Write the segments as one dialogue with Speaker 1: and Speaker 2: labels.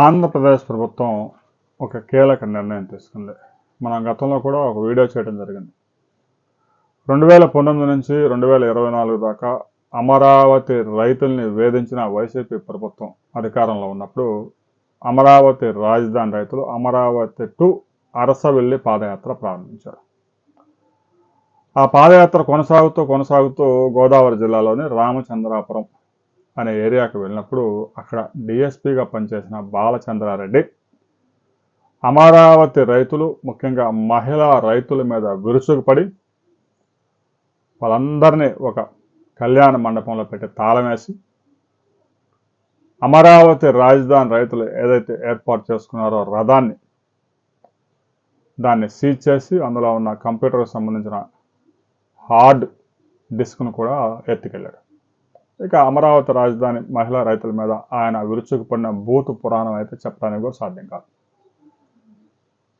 Speaker 1: ఆంధ్రప్రదేశ్ ప్రభుత్వం ఒక కీలక నిర్ణయం తీసుకుంది. మనం గతంలో కూడా ఒక వీడియో చేయడం జరిగింది. 2019 నుంచి 2024 దాకా అమరావతి రైతుల్ని వేధించిన వైసీపీ ప్రభుత్వం అధికారంలో ఉన్నప్పుడు అమరావతి రాజధాని రైతులు అమరావతి టు అరసవెల్లి పాదయాత్ర ప్రారంభించారు. ఆ పాదయాత్ర కొనసాగుతూ గోదావరి జిల్లాలోని రామచంద్రాపురం అనే ఏరియాకు వెళ్ళినప్పుడు అక్కడ డిఎస్పీగా పనిచేసిన బాలచంద్రారెడ్డి అమరావతి రైతులు, ముఖ్యంగా మహిళా రైతుల మీద విరుచుకుపడి వాళ్ళందరినీ ఒక కళ్యాణ మండపంలో పెట్టి తాళం వేసి అమరావతి రాజధాని రైతులు ఏదైతే ఏర్పాటు చేసుకున్నారో రథాన్ని దాన్ని సీజ్ చేసి అందులో ఉన్న కంప్యూటర్కి సంబంధించిన హార్డ్ డిస్క్ను కూడా ఎత్తుకెళ్ళాడు. ఇక అమరావతి రాజధాని మహిళా రైతుల మీద ఆయన విరుచుకుపడిన భూతు పురాణం అయితే చెప్పడానికి కూడా సాధ్యం కాదు.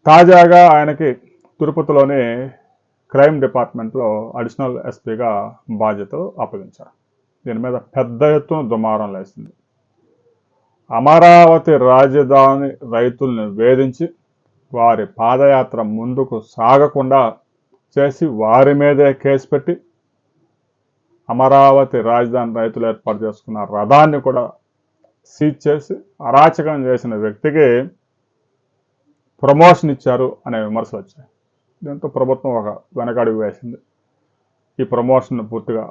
Speaker 1: తాజాగా ఆయనకి తిరుపతిలోని క్రైమ్ డిపార్ట్మెంట్లో అడిషనల్ ఎస్పీగా బాధ్యతలు అప్పగించారు. దీని మీద పెద్ద ఎత్తున దుమారం లేసింది. అమరావతి రాజధాని రైతుల్ని వేధించి వారి పాదయాత్ర ముందుకు సాగకుండా చేసి వారి మీదే కేసు పెట్టి అమరావతి రాజధాని రైతులు ఏర్పాటు చేసుకున్న రథాన్ని కూడా సీజ్ చేసి అరాచకం చేసిన వ్యక్తికి ప్రమోషన్ ఇచ్చారు అనే విమర్శలు వచ్చాయి. దీంతో ప్రభుత్వం ఒక వెనకడుగు వేసింది. ఈ ప్రమోషన్ పూర్తిగా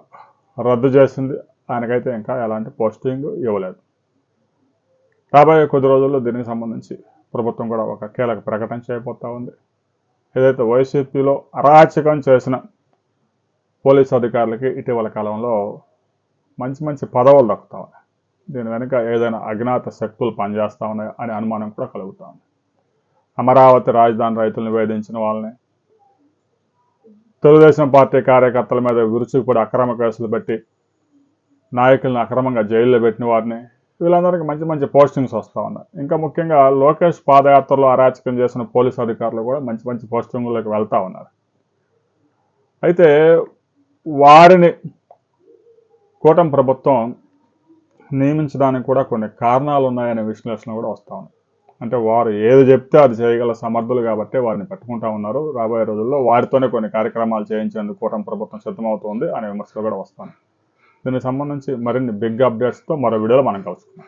Speaker 1: రద్దు చేసింది. ఆయనకైతే ఇంకా ఎలాంటి పోస్టింగ్ ఇవ్వలేదు. రాబోయే కొద్ది రోజుల్లో దీనికి సంబంధించి ప్రభుత్వం కూడా ఒక కీలక ప్రకటన చేయబోతా ఉంది. ఏదైతే వైసీపీలో అరాచకం చేసిన పోలీసు అధికారులకి ఇటీవల కాలంలో మంచి పదవులు దక్కుతా ఉన్నాయి. దీని వెనుక ఏదైనా అజ్ఞాత శక్తులు పనిచేస్తూ ఉన్నాయి అనే అనుమానం కూడా కలుగుతూ ఉంది. అమరావతి రాజధాని రైతులను వేధించిన వాళ్ళని, తెలుగుదేశం పార్టీ కార్యకర్తల మీద విరుచుకుపడి అక్రమ కేసులు పెట్టి నాయకులను అక్రమంగా జైల్లో పెట్టిన వారిని, వీళ్ళందరికీ మంచి పోస్టింగ్స్ వస్తూ ఉన్నాయి. ఇంకా ముఖ్యంగా లోకేష్ పాదయాత్రలో అరాచకం చేసిన పోలీసు అధికారులు కూడా మంచి పోస్టింగ్లోకి వెళ్తూ ఉన్నారు. అయితే వారిని కూటమి ప్రభుత్వం నియమించడానికి కూడా కొన్ని కారణాలు ఉన్నాయనే విశ్లేషణ కూడా వస్తూ ఉంది. అంటే వారు ఏది చెప్తే అది చేయగల సమర్థులు కాబట్టి వారిని పెట్టుకుంటా ఉన్నారు. రాబోయే రోజుల్లో వారితోనే కొన్ని కార్యక్రమాలు చేయించేందుకు కూటమి ప్రభుత్వం సిద్ధమవుతుంది అనే విమర్శలు కూడా వస్తాయి. దీనికి సంబంధించి మరిన్ని బిగ్ అప్డేట్స్తో మరో వీడియోలో మనం కలుసుకుందాం.